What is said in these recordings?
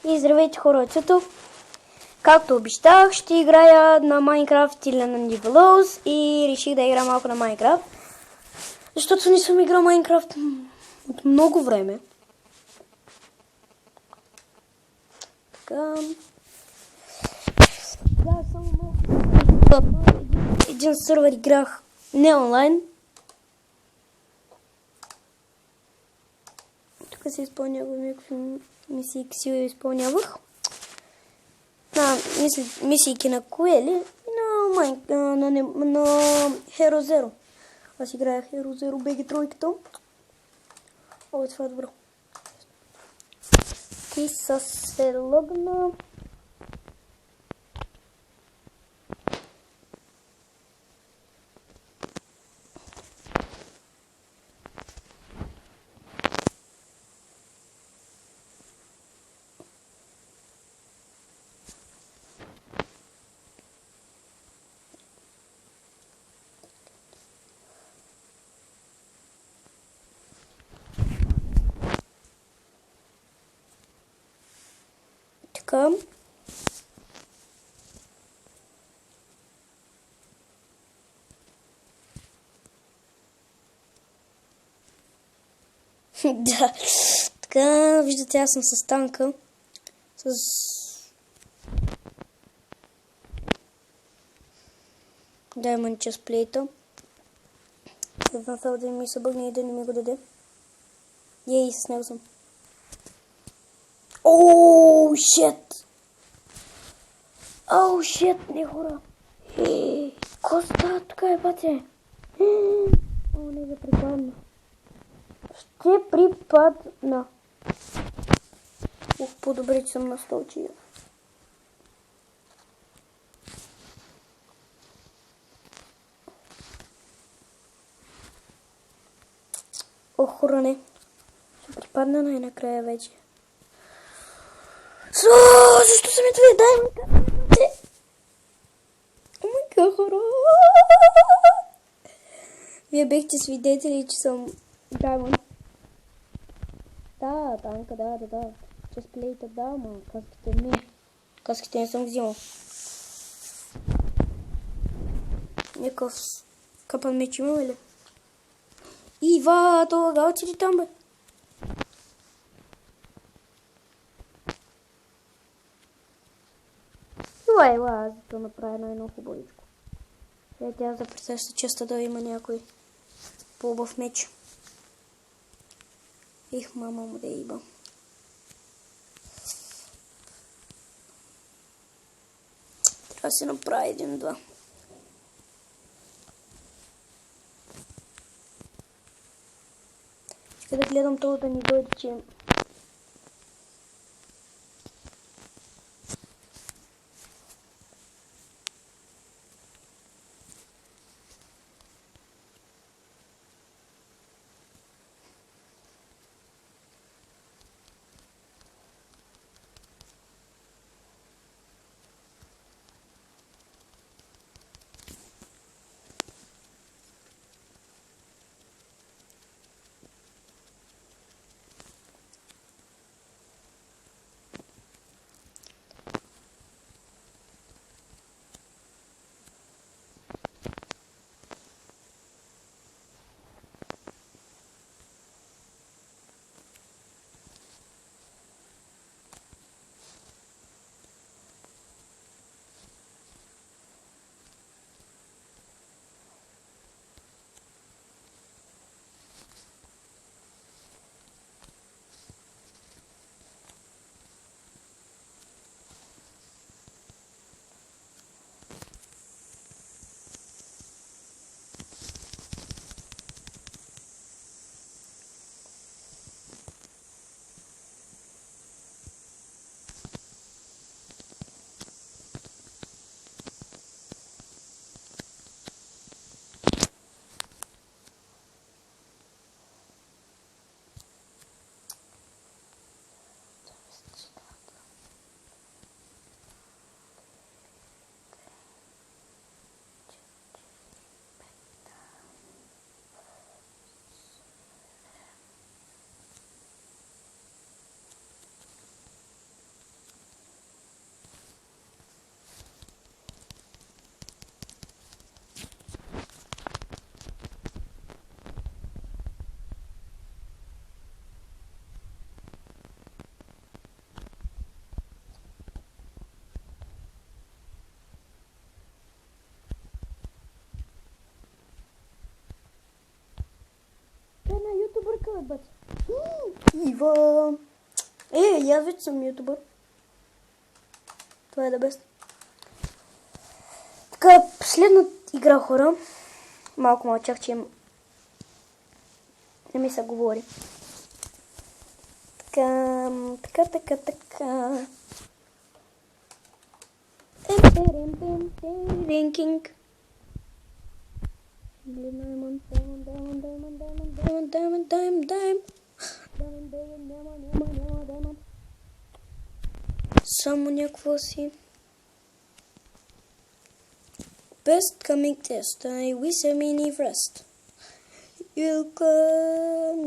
И здравейте хора, Цветов. Както обещах, ще играя на Майнкрафт или на Nivellous и реших да игра малко на Майнкрафт. Защото не съм играл Майнкрафт от много време. Така. Да, само малко. Един сървър играх не онлайн. Тук се изпълнявам някакви мисии, ксио изпълнявах. Мисийки на Коели и на Hero Zero. Аз играя Hero Zero BG тройката. О, това е добро. И се логна. Така. Да. Така, виждате, аз съм с танка. С Diamond Chestplate. Едната да ми се бъгне и да не ми го даде. Ей, с него съм. Оу, шет! Оу, шет, не хора! Коста, тук е бате! О, не да припадна. Ще припадна. Ух, по-добре, че съм на столчия. Ох, хора, не. Ще припадна най-накрая вече. Защо са ми това? Дай ми къде? О май гад, хора! Вие бехте свидетели, че съм Diamond. Да, танка, да. Честплейта, да, ма каските не. Каските не съм взимал. Някакъв капан меч имам ли? Ива, това галчи ли там, бе? Ела, аз да направя едно хубавичко. Сега тя да пресеща честа да има някой по-убав меч. Их, мама му да иба. Трябва да си направя един-два. Ще да гледам това да ни дойде, че идва. И аз вече съм ютубър. Това е да бест. Така, последна игра, хора. Малко мълчах, че не ми се говори. Така. Ринкинг. Само някакво си. Best coming test. I wish a mini rest. You'll come,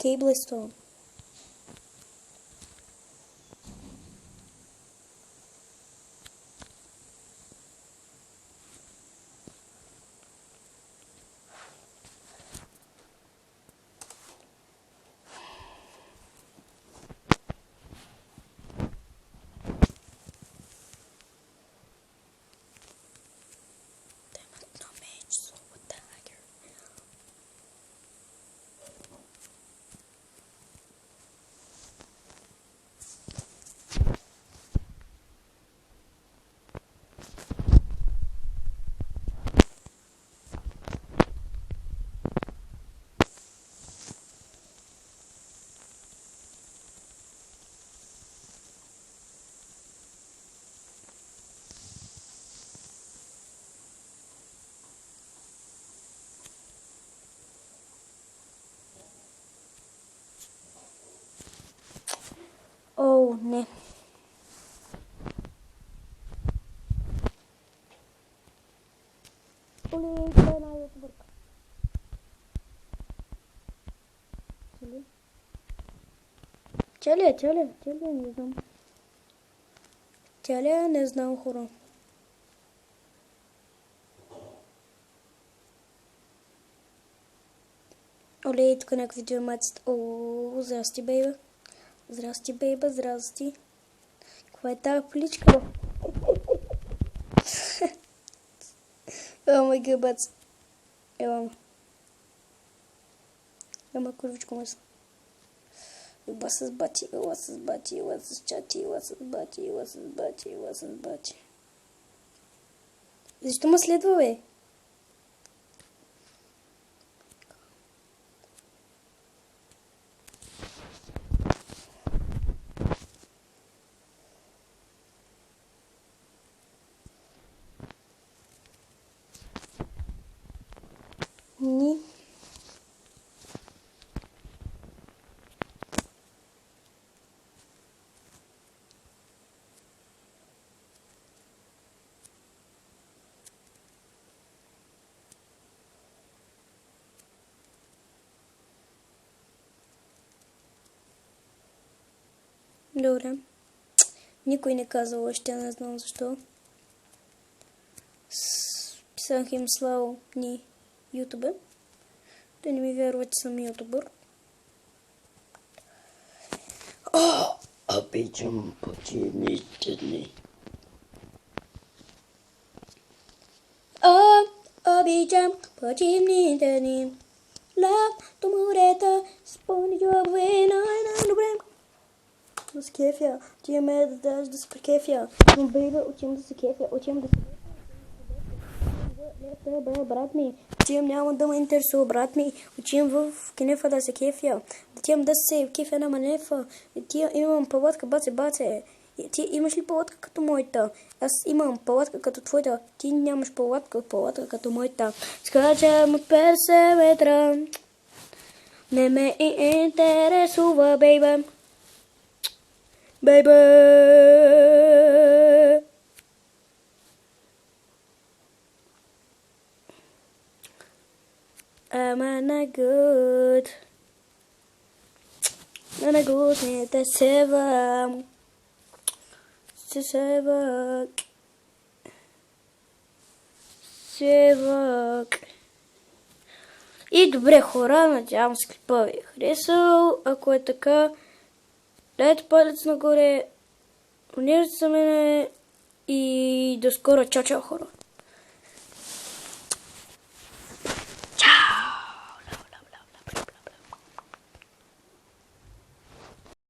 Cablestone. О, не. Оле, това е една ютубърка. Тя ли е, не знам. Тя ли е, не знам, хора. Оле, тук някакви видеомаците. О, здрасти, бейба. Здрасти, бейба, здрасти. Каква е тази поличка? О, май гъбац. Ела. Ама курвичко му са. Ела с бати, ела с бати, ела с чати, ела с бати, ела с бати, ела с бати. Защо ме следва, бе? Ни. Добре. Никой не казал още, не знам защо. Писах им слава ни ютубер. Да не ми вярва, че съм ютубър. О, обичам почивните дни. О, обичам почивните дни. Лятото морета, спомни джобове, най-добре. Да се кефя. Отиваме да дадеш да се прекефя. Но бейба, отивам да се кефя. Отивам да се кефя. Брат ми. Отивам, няма да ме интересува, брат ми. Отивам в кенефа да се кефя. Отивам да се кефя на манефа. Имам палатка, баце. Ти имаш ли палатка като моята? Аз имам палатка като твоята. Ти нямаш палатка като моята. Скачам от 50 метра. Не ме интересува, бейба. Baby, I'm not good. Not good, не сева. севък. И добре, хора, надявам се клипа ви е харесал. Ако е така, дайте палец нагоре, абонирайте се за мене и до скоро. Чао, чао, хора!